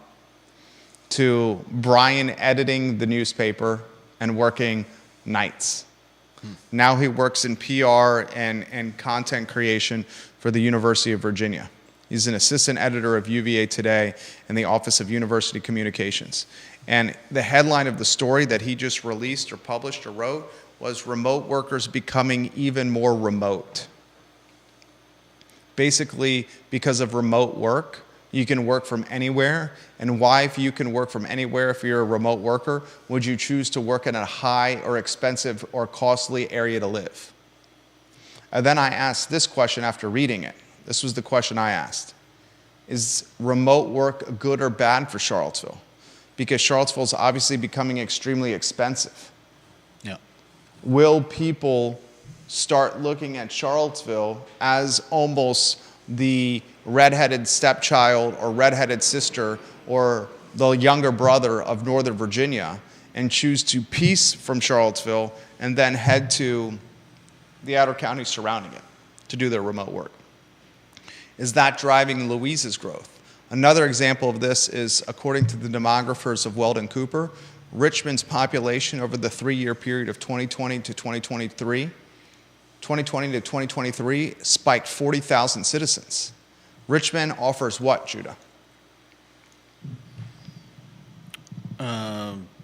to Brian editing the newspaper and working nights. Now he works in PR and content creation for the University of Virginia. He's an assistant editor of UVA Today in the Office of University Communications. And the headline of the story that he just released or published or wrote was remote workers becoming even more remote. Basically, because of remote work, you can work from anywhere. And why, if you can work from anywhere, if you're a remote worker, would you choose to work in a high or expensive or costly area to live? And then I asked this question after reading it. This was the question I asked. Is remote work good or bad for Charlottesville? Because Charlottesville is obviously becoming extremely expensive. Yeah. Will people start looking at Charlottesville as almost the redheaded stepchild or redheaded sister or the younger brother of Northern Virginia and choose to piece from Charlottesville and then head to the outer counties surrounding it to do their remote work? Is that driving Louise's growth? Another example of this is, according to the demographers of Weldon Cooper, Richmond's population over the 3-year period of 2020 to 2023 spiked 40,000 citizens. Richmond offers what, Judah?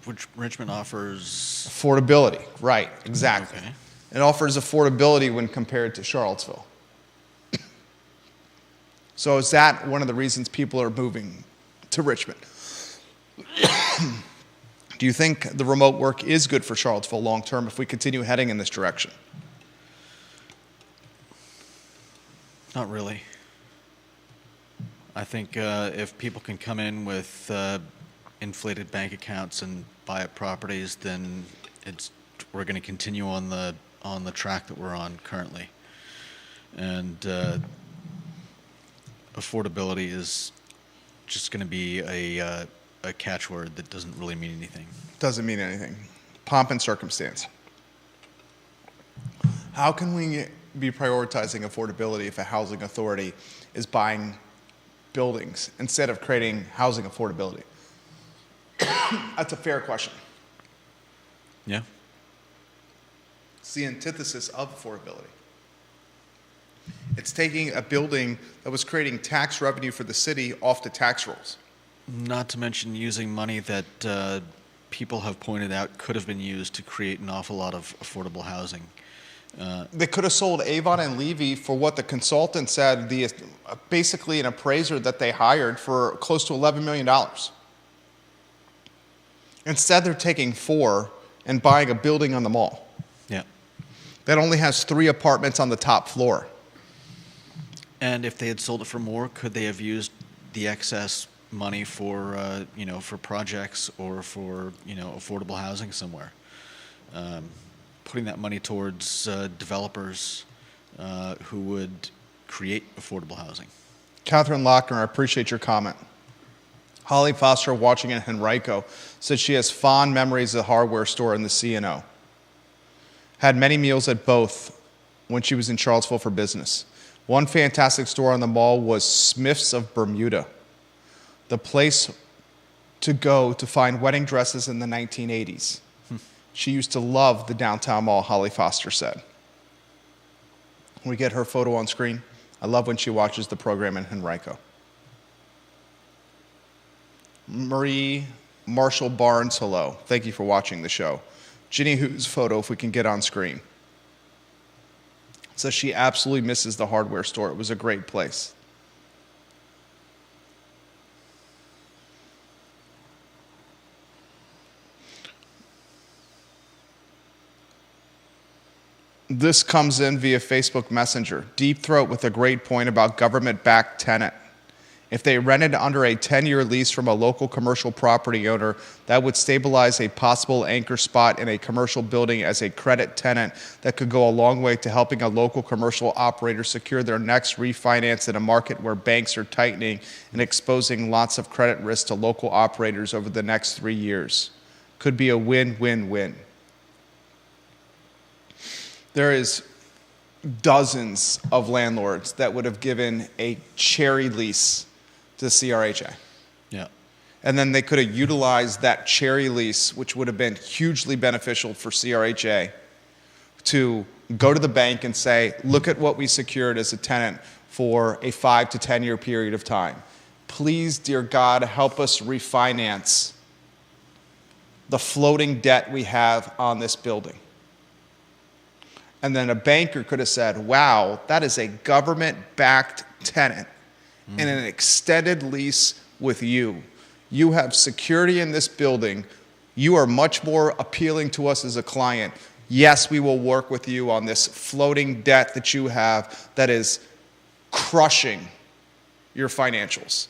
Which Richmond offers Affordability, right, exactly. Okay. It offers affordability when compared to Charlottesville. So is that one of the reasons people are moving to Richmond? Do you think the remote work is good for Charlottesville long term if we continue heading in this direction? Not really. I think if people can come in with inflated bank accounts and buy up properties, then we're going to continue on the track that we're on currently. And affordability is just going to be a catchword that doesn't really mean anything. Doesn't mean anything. Pomp and circumstance. How can we be prioritizing affordability if a housing authority is buying buildings instead of creating housing affordability? That's a fair question. Yeah. It's the antithesis of affordability. It's taking a building that was creating tax revenue for the city off the tax rolls. Not to mention using money that people have pointed out could have been used to create an awful lot of affordable housing. They could have sold Avon and Levy for what the consultant said, basically an appraiser that they hired for close to $11 million. Instead, they're taking 4 and buying a building on the mall Yeah. that only has 3 apartments on the top floor. And if they had sold it for more, could they have used the excess money for for projects or for affordable housing somewhere? Putting that money towards developers who would create affordable housing. Catherine Lochner, I appreciate your comment. Holly Foster, watching in Henrico, said she has fond memories of the hardware store in the C&O. Had many meals at both when she was in Charlottesville for business. One fantastic store on the mall was Smith's of Bermuda, the place to go to find wedding dresses in the 1980s. She used to love the downtown mall, Holly Foster said. We get her photo on screen. I love when she watches the program in Henrico. Marie Marshall Barnes, hello. Thank you for watching the show. Ginny Hu's photo, if we can get on screen. Says she absolutely misses the hardware store. It was a great place. This comes in via Facebook Messenger. Deep Throat with a great point about government-backed tenant. If they rented under a 10-year lease from a local commercial property owner, that would stabilize a possible anchor spot in a commercial building as a credit tenant that could go a long way to helping a local commercial operator secure their next refinance in a market where banks are tightening and exposing lots of credit risk to local operators over the next 3 years. Could be a win-win-win. There is dozens of landlords that would have given a cherry lease to CRHA. Yeah. And then they could have utilized that cherry lease, which would have been hugely beneficial for CRHA, to go to the bank and say, look at what we secured as a tenant for a 5 to 10 year period of time. Please, dear God, help us refinance the floating debt we have on this building. And then a banker could have said, wow, that is a government-backed tenant in an extended lease with you. You have security in this building. You are much more appealing to us as a client. Yes, we will work with you on this floating debt that you have that is crushing your financials.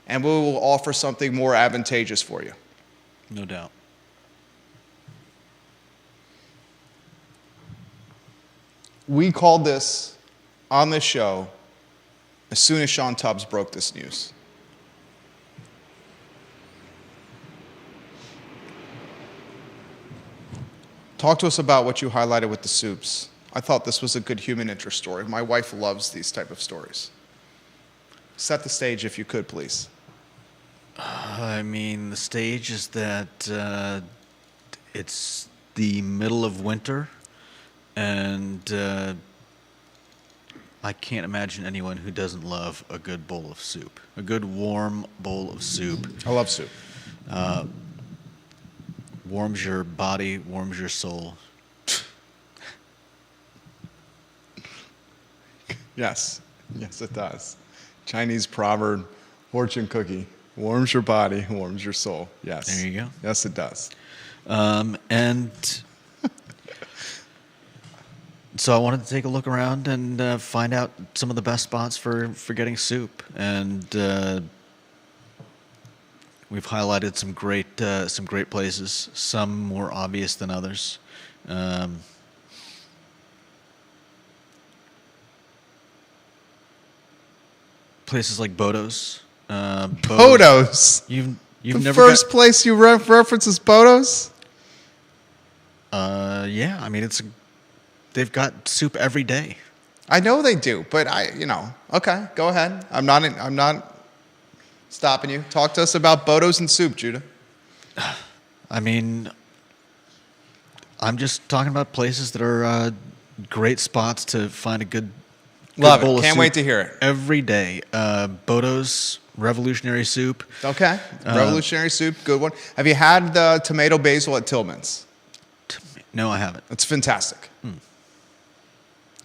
And we will offer something more advantageous for you. No doubt. We called this on this show as soon as Sean Tubbs broke this news. Talk to us about what you highlighted with the soups. I thought this was a good human interest story. My wife loves these type of stories. Set the stage if you could, please. I mean, the stage is that it's the middle of winter, and I can't imagine anyone who doesn't love a good bowl of soup, a good warm bowl of soup. I love soup. Warms your body, warms your soul. Yes. Yes, it does. Chinese proverb, fortune cookie. Warms your body, warms your soul. Yes. There you go. Yes, it does. And so I wanted to take a look around and find out some of the best spots for getting soup. And we've highlighted some great places, some more obvious than others. Places like Bodo's. Bodo's. You've The never first place you reference is Bodo's? yeah, I mean they've got soup every day. I know they do, but okay, go ahead. I'm not stopping you. Talk to us about Bodo's and soup, Judah. I mean, I'm just talking about places that are great spots to find a good Love bowl it. of Can't soup wait to hear it. every day. Bodo's Revolutionary Soup. Okay. Revolutionary soup, good one. Have you had the tomato basil at Tillman's? No, I haven't. It's fantastic.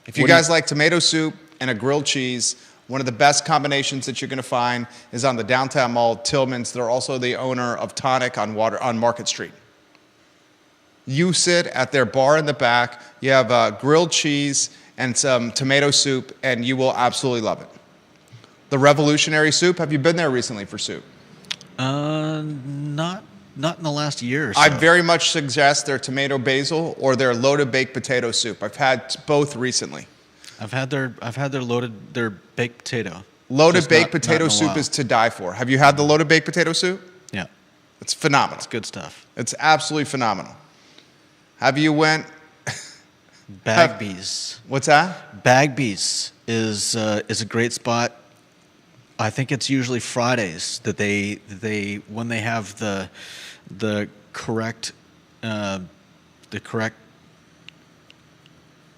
If you What do guys like tomato soup and a grilled cheese, one of the best combinations that you're going to find is on the downtown mall, Tillman's. They're also the owner of Tonic on Market Street. You sit at their bar in the back. You have grilled cheese and some tomato soup, and you will absolutely love it. The Revolutionary Soup. Have you been there recently for soup? Not in the last year or so. I very much suggest their tomato basil or their loaded baked potato soup. I've had both recently. I've had their baked potato. Loaded Just baked not in potato a soup while. is to die for. Have you had the loaded baked potato soup? Yeah, It's phenomenal. it's good stuff. It's absolutely phenomenal. Have you went? Bagby's. What's that? Bagby's is a great spot. I think it's usually Fridays that they when they have the correct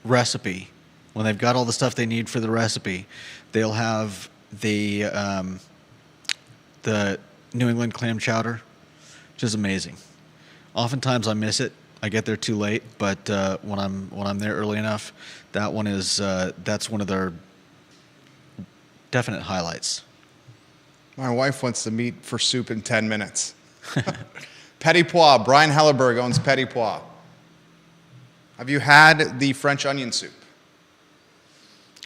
recipe, when they've got all the stuff they need for the recipe, they'll have the New England clam chowder, which is amazing. Oftentimes I miss it. I get there too late, but when I'm there early enough, that one is that's one of their definite highlights. My wife wants to meet for soup in 10 minutes. Petit Pois. Brian Hellerberg owns Petit Pois. Have you had the French onion soup?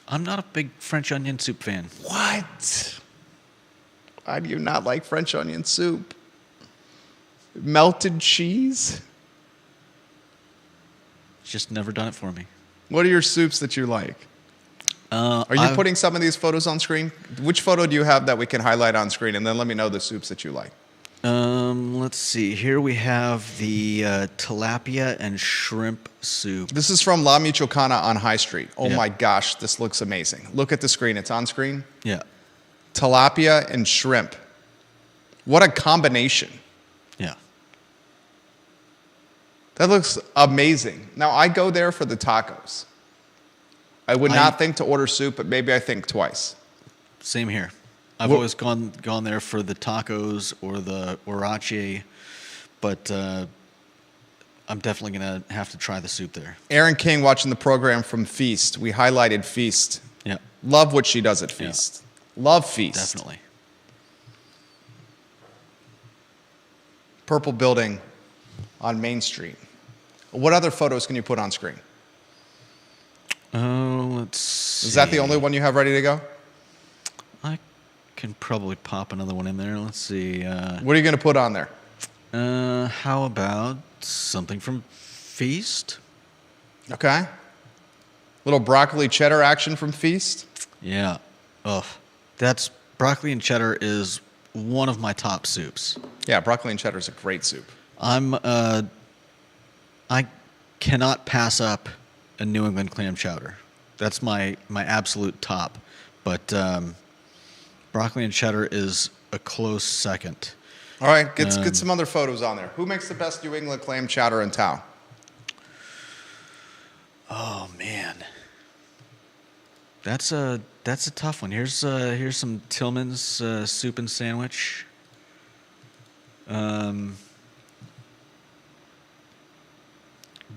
I'm not a big French onion soup fan. What? Why do you not like French onion soup? Melted cheese? It's just never done it for me. What are your soups that you like? Are you putting some of these photos on screen? Which photo do you have that we can highlight on screen? And then let me know the soups that you like. Let's see. Here we have the tilapia and shrimp soup. This is from La Michoacana on High Street. Oh Yeah. my gosh, this looks amazing. Look at the screen. It's on screen. Yeah, Tilapia and shrimp. What a combination. yeah. That looks amazing. Now, I go there for the tacos. I would not think to order soup, but maybe I think twice. Same here. I've What- always gone there for the tacos or the huarache, but I'm definitely gonna have to try the soup there. Aaron King watching the program from Feast. We highlighted Feast. Yeah, Love what she does at Feast. Love Feast. definitely. Purple building on Main Street. What other photos can you put on screen? Oh, let's see. Is that the only one you have ready to go? I can probably pop another one in there. Let's see. What are you going to put on there? How about something from Feast? Okay. Little broccoli cheddar action from Feast. Yeah. Oh, That's broccoli and cheddar is one of my top soups. Yeah, broccoli and cheddar is a great soup. I cannot pass up a New England clam chowder. That's my absolute top. But broccoli and cheddar is a close second. All right, get some other photos on there. Who makes the best New England clam chowder in town? Oh man, that's a tough one. Here's some Tillman's soup and sandwich.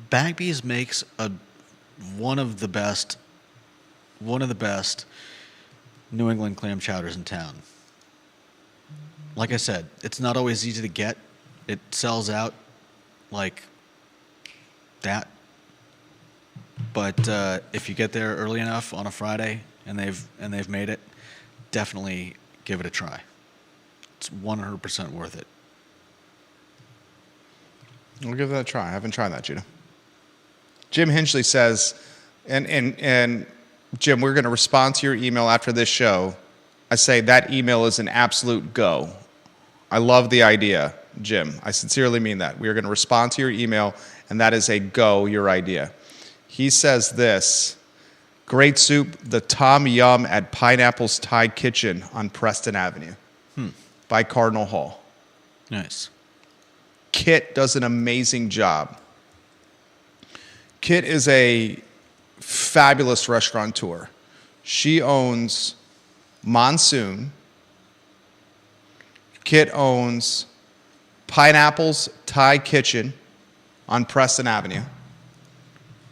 Bagby's makes one of the best New England clam chowders in town. Like I said, it's not always easy to get. It sells out like that. But if you get there early enough on a Friday and they've made it, definitely give it a try. It's 100% worth it. We'll give that a try. I haven't tried that, Judah. Jim Hinchley says, and Jim, we're going to respond to your email after this show. I say that email is an absolute go. I love the idea, Jim. I sincerely mean that. We are going to respond to your email, and that is a go, your idea. He says this, great soup, the Tom Yum at Pineapple's Thai Kitchen on Preston Avenue by Cardinal Hall. Nice. Kit does an amazing job. Kit is a fabulous restaurateur. She owns Monsoon. Kit owns Pineapple's Thai Kitchen on Preston Avenue.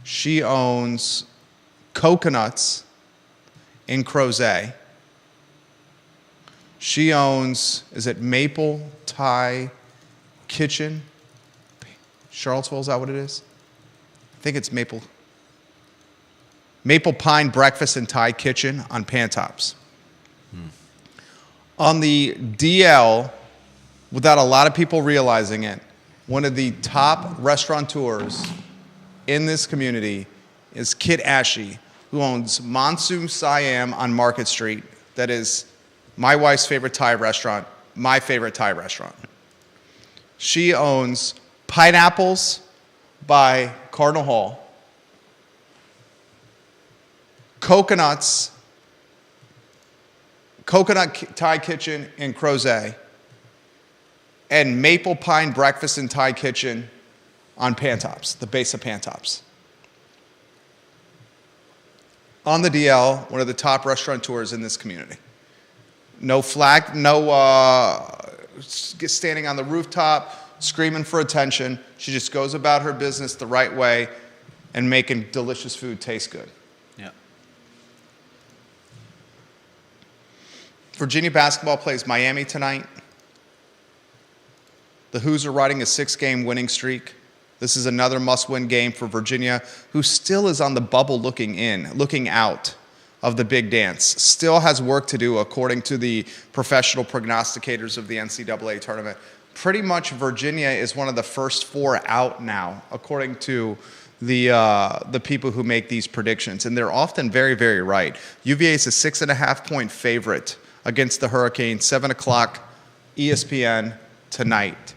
She owns Coconuts in Crozet. She owns, is it Maple Thai Kitchen? Charlottesville, is that what it is? I think it's Maple Pine Breakfast and Thai Kitchen on Pantops. On the DL, without a lot of people realizing it, one of the top restaurateurs in this community is Kit Ashy, who owns Monsoon Siam on Market Street. That is my wife's favorite Thai restaurant, my favorite Thai restaurant. She owns Pineapples by Cardinal Hall, Coconut Thai Kitchen in Crozet, and Maple Pine Breakfast and Thai Kitchen on Pantops, the base of Pantops. On the DL, one of the top restaurateurs in this community. No flag, no standing on the rooftop, screaming for attention. She just goes about her business the right way and making delicious food taste good. Yeah. Virginia basketball plays Miami tonight. The Hoos are riding a 6-game winning streak. This is another must-win game for Virginia, who still is on the bubble looking out of the big dance. Still has work to do according to the professional prognosticators of the NCAA tournament. Pretty much Virginia is one of the first 4 out now, according to the people who make these predictions. And they're often very, very right. UVA is a 6.5-point favorite against the Hurricanes, 7 o'clock ESPN tonight.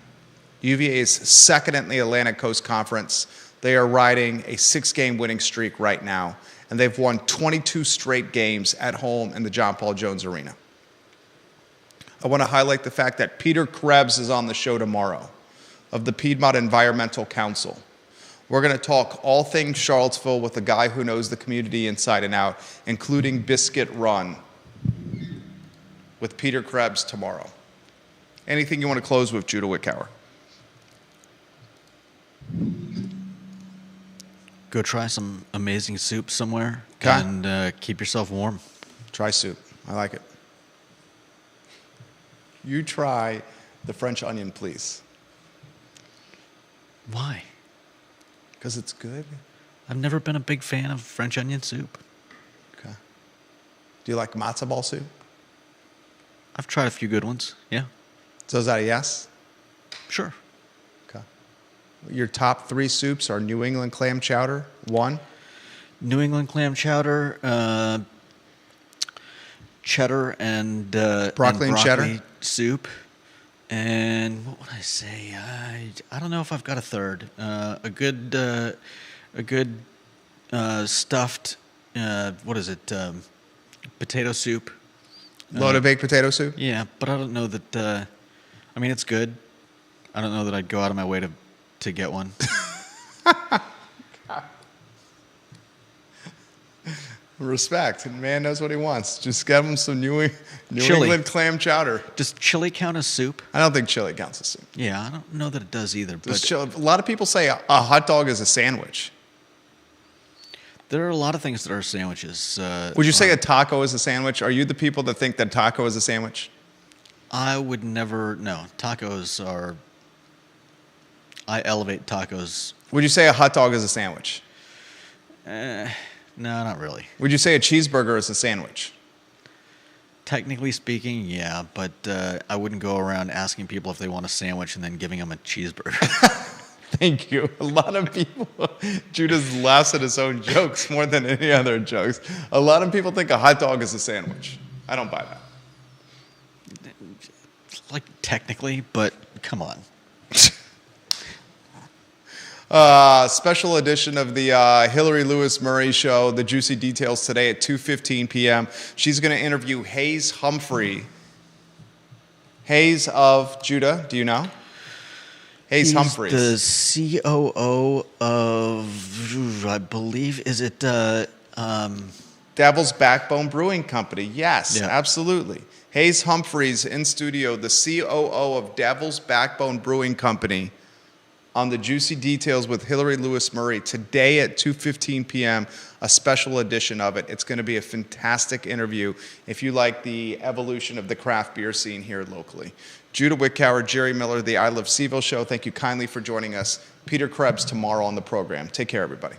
UVA is second in the Atlantic Coast Conference. They are riding a 6-game winning streak right now, and they've won 22 straight games at home in the John Paul Jones Arena. I want to highlight the fact that Peter Krebs is on the show tomorrow of the Piedmont Environmental Council. We're going to talk all things Charlottesville with a guy who knows the community inside and out, including Biscuit Run, with Peter Krebs tomorrow. Anything you want to close with, Judah Wickower? Go try some amazing soup somewhere Okay. and keep yourself warm. Try soup. I like it. You try the French onion, please. Why? Because it's good. I've never been a big fan of French onion soup. Okay. Do you like matzo ball soup? I've tried a few good ones. Yeah, So is that a yes? sure. Okay. Your top 3 soups are New England clam chowder, 1. New England clam chowder, cheddar and Broccoli and cheddar? soup. And what would I say? I don't know if I've got a third. A good stuffed. What is it? Potato soup. Loaded baked potato soup? Yeah, but I don't know that. I mean, it's good. I don't know that I'd go out of my way to get one. Respect. And man knows what he wants. Just get him some New Chili. England clam chowder. Does chili count as soup? I don't think chili counts as soup. Yeah, I don't know that it does either. But A lot of people say a hot dog is a sandwich. there are a lot of things that are sandwiches. Would you say a taco is a sandwich? Are you the people that think that taco is a sandwich? I would never. No, tacos are. I elevate tacos. Would you say a hot dog is a sandwich? No, not really. Would you say a cheeseburger is a sandwich? Technically speaking, yeah, but I wouldn't go around asking people if they want a sandwich and then giving them a cheeseburger. Thank you. A lot of people, Judas laughs at his own jokes more than any other jokes. A lot of people think a hot dog is a sandwich. I don't buy that. Like, technically, but come on. Special edition of the Hillary Lewis Murray Show, The Juicy Details, today at 2:15 p.m. She's going to interview Hayes Humphrey. Hayes of Judah, do you know? Hayes Humphreys. The COO of, I believe, is it? Devil's Backbone Brewing Company. Yes, Yeah. absolutely. Hayes Humphreys in studio, the COO of Devil's Backbone Brewing Company, on the Juicy Details with Hillary Lewis Murray today at 2:15 p.m., a special edition of it. It's going to be a fantastic interview if you like the evolution of the craft beer scene here locally. Judah Wickower, Jerry Miller, the I Love Seville Show, thank you kindly for joining us. Peter Krebs tomorrow on the program. Take care, everybody.